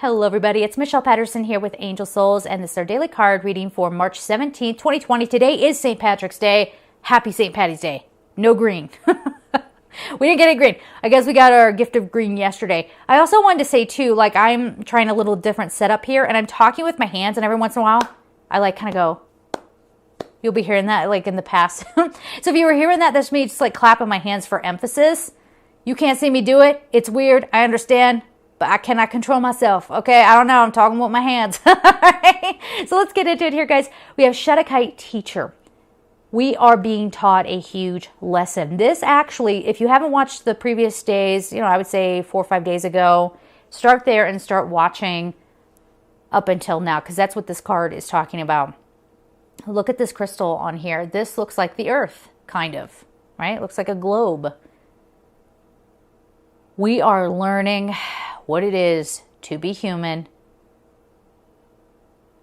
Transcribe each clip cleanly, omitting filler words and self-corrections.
Hello everybody, it's Michelle Patterson here with Angel Souls, and this is our daily card reading for March 17th, 2020. Today is St. Patrick's Day. Happy St. Patty's Day. No green. We didn't get any green. I guess we got our gift of green yesterday. I also wanted to say too, like I'm trying a little different setup here, and I'm talking with my hands, and every once in a while, I like kind of go. You'll be hearing that like in the past. So if you were hearing that, that's me just like clapping my hands for emphasis. You can't see me do it. It's weird. I understand. But I cannot control myself. Okay, I don't know. I'm talking with my hands. Right? So let's get into it here, guys. We have Shadowkite Teacher. We are being taught a huge lesson. This actually, if you haven't watched the previous days, I would say 4 or 5 days ago, start there and start watching up until now, because that's what this card is talking about. Look at this crystal on here. This looks like the earth, kind of, right? It looks like a globe. We are learning what it is to be human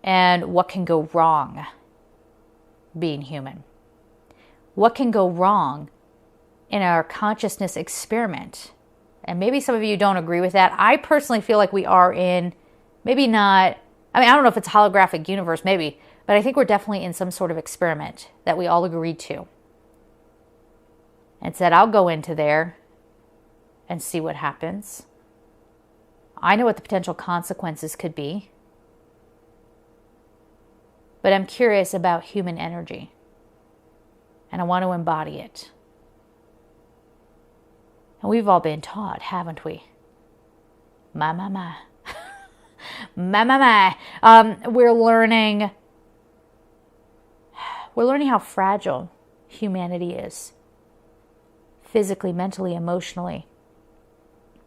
and what can go wrong being human. What can go wrong in our consciousness experiment. And maybe some of you don't agree with that. I personally feel like we are in, maybe not, I don't know if it's a holographic universe, maybe, but I think we're definitely in some sort of experiment that we all agreed to. And said, I'll go into there and see what happens. I know what the potential consequences could be. But I'm curious about human energy. And I want to embody it. And we've all been taught, haven't we? My. We're learning how fragile humanity is. Physically, mentally, emotionally.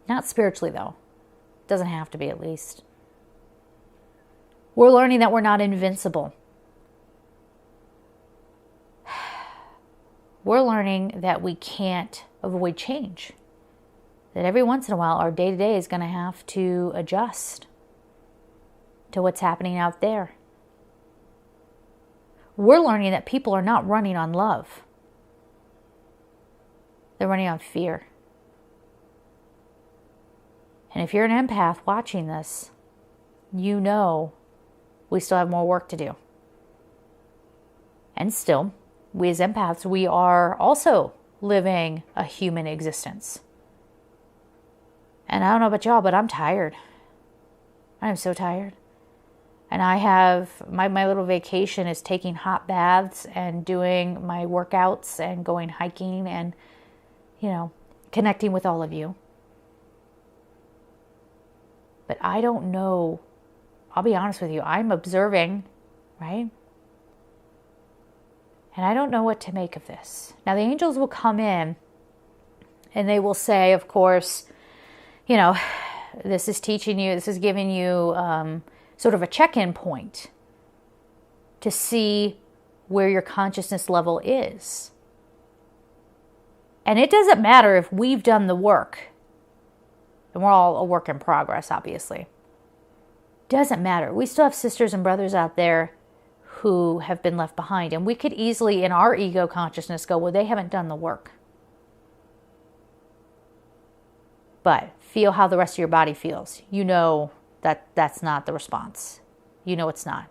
Not spiritually, though. Doesn't have to be, at least. We're learning that we're not invincible. We're learning that we can't avoid change. That every once in a while, our day-to-day is going to have to adjust to what's happening out there. We're learning that people are not running on love. They're running on fear. And if you're an empath watching this, you know we still have more work to do. And still, we as empaths, we are also living a human existence. And I don't know about y'all, but I'm tired. I am so tired. And I have, my little vacation is taking hot baths and doing my workouts and going hiking and, connecting with all of you. But I don't know, I'll be honest with you, I'm observing, right? And I don't know what to make of this. Now the angels will come in and they will say, of course, this is teaching you, this is giving you sort of a check-in point to see where your consciousness level is. And it doesn't matter if we've done the work. And we're all a work in progress, obviously. Doesn't matter. We still have sisters and brothers out there who have been left behind. And we could easily, in our ego consciousness, go, well, they haven't done the work. But feel how the rest of your body feels. You know that that's not the response. You know it's not.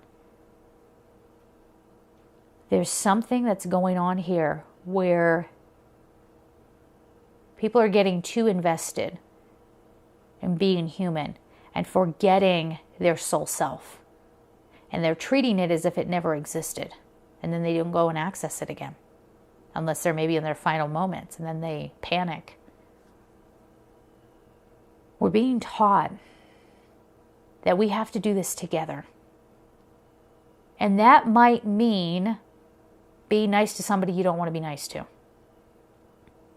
There's something that's going on here where people are getting too invested and being human and forgetting their soul self. And they're treating it as if it never existed. And then they don't go and access it again. Unless they're maybe in their final moments and then they panic. We're being taught that we have to do this together. And that might mean being nice to somebody you don't want to be nice to.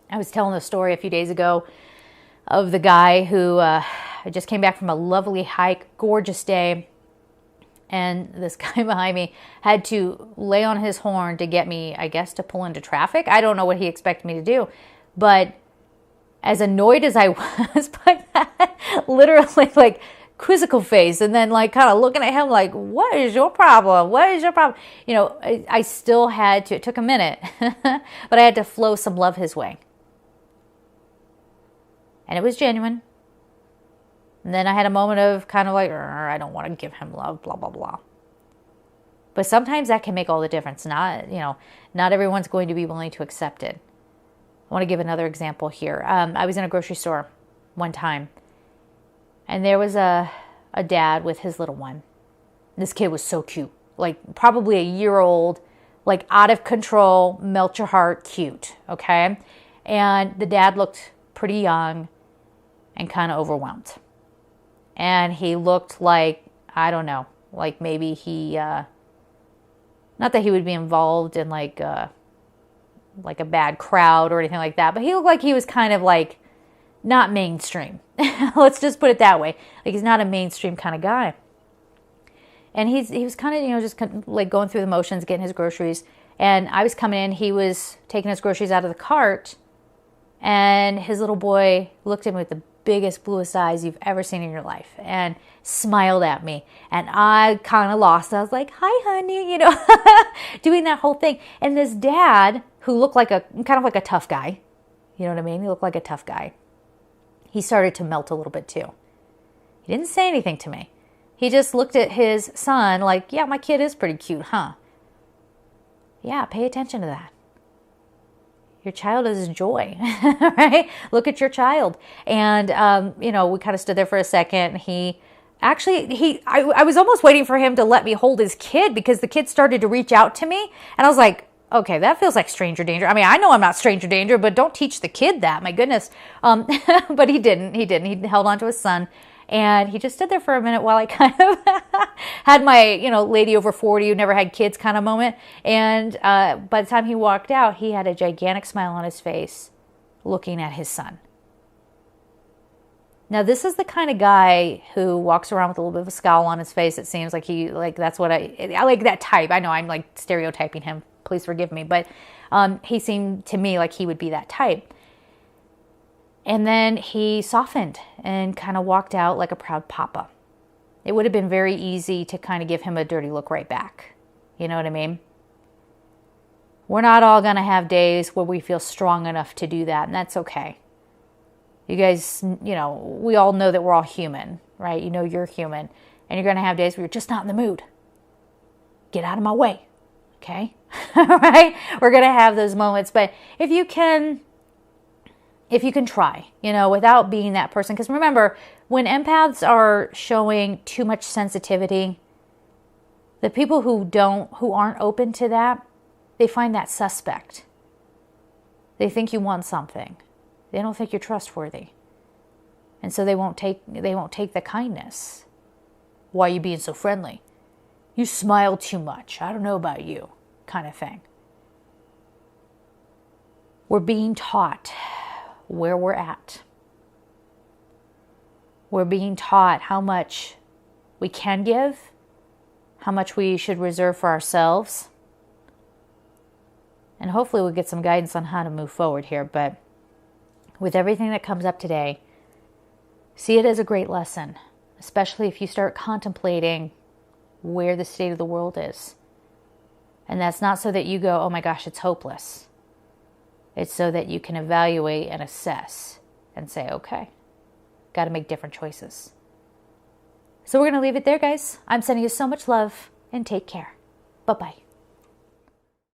I was telling a story a few days ago of the guy who just came back from a lovely hike, gorgeous day, and this guy behind me had to lay on his horn to get me, I guess, to pull into traffic. I don't know what he expected me to do, but as annoyed as I was by that, literally like quizzical face, and then like kind of looking at him like, what is your problem? What is your problem? I still had to, it took a minute, but I had to flow some love his way. And it was genuine. And then I had a moment of kind of like, I don't want to give him love, blah, blah, blah. But sometimes that can make all the difference. Not everyone's going to be willing to accept it. I want to give another example here. I was in a grocery store one time, and there was a dad with his little one. This kid was so cute, like probably a year old, like out of control, melt your heart, cute, okay? And the dad looked pretty young and kind of overwhelmed. And he looked like, I don't know, like maybe he, not that he would be involved in like a bad crowd or anything like that, but he looked like he was kind of like not mainstream. Let's just put it that way. Like he's not a mainstream kind of guy. And he was kind of, just kind of like going through the motions, getting his groceries. And I was coming in, he was taking his groceries out of the cart, and his little boy looked at me with the biggest, bluest eyes you've ever seen in your life and smiled at me. And I kind of lost. I was like, hi, honey, doing that whole thing. And this dad, who looked like kind of like a tough guy, you know what I mean? He looked like a tough guy. He started to melt a little bit too. He didn't say anything to me. He just looked at his son like, yeah, my kid is pretty cute, huh? Yeah, pay attention to that. Your child is joy, right? Look at your child. And, we kind of stood there for a second. I was almost waiting for him to let me hold his kid because the kid started to reach out to me. And I was like, okay, that feels like stranger danger. I mean, I know I'm not stranger danger, but don't teach the kid that, my goodness. But he didn't. He held on to his son. And he just stood there for a minute while I kind of had my, lady over 40 who never had kids kind of moment. And by the time he walked out, he had a gigantic smile on his face looking at his son. Now, this is the kind of guy who walks around with a little bit of a scowl on his face. It seems like that's what I like that type. I know I'm like stereotyping him. Please forgive me. But he seemed to me like he would be that type. And then he softened and kind of walked out like a proud papa. It would have been very easy to kind of give him a dirty look right back. You know what I mean? We're not all going to have days where we feel strong enough to do that, and that's okay. You guys, we all know that we're all human, right? You're human, and you're going to have days where you're just not in the mood. Get out of my way, okay? Right? We're going to have those moments, but if you can try, without being that person. Because remember, when empaths are showing too much sensitivity, the people who aren't open to that, they find that suspect. They think you want something. They don't think you're trustworthy. And so they won't take the kindness. Why are you being so friendly? You smile too much. I don't know about you, kind of thing. We're being taught where we're at. We're being taught how much we can give, how much we should reserve for ourselves. And hopefully we'll get some guidance on how to move forward here. But with everything that comes up today, see it as a great lesson, especially if you start contemplating where the state of the world is. And that's not so that you go, oh my gosh, it's hopeless. It's so that you can evaluate and assess and say, okay, got to make different choices. So we're going to leave it there, guys. I'm sending you so much love and take care. Bye-bye.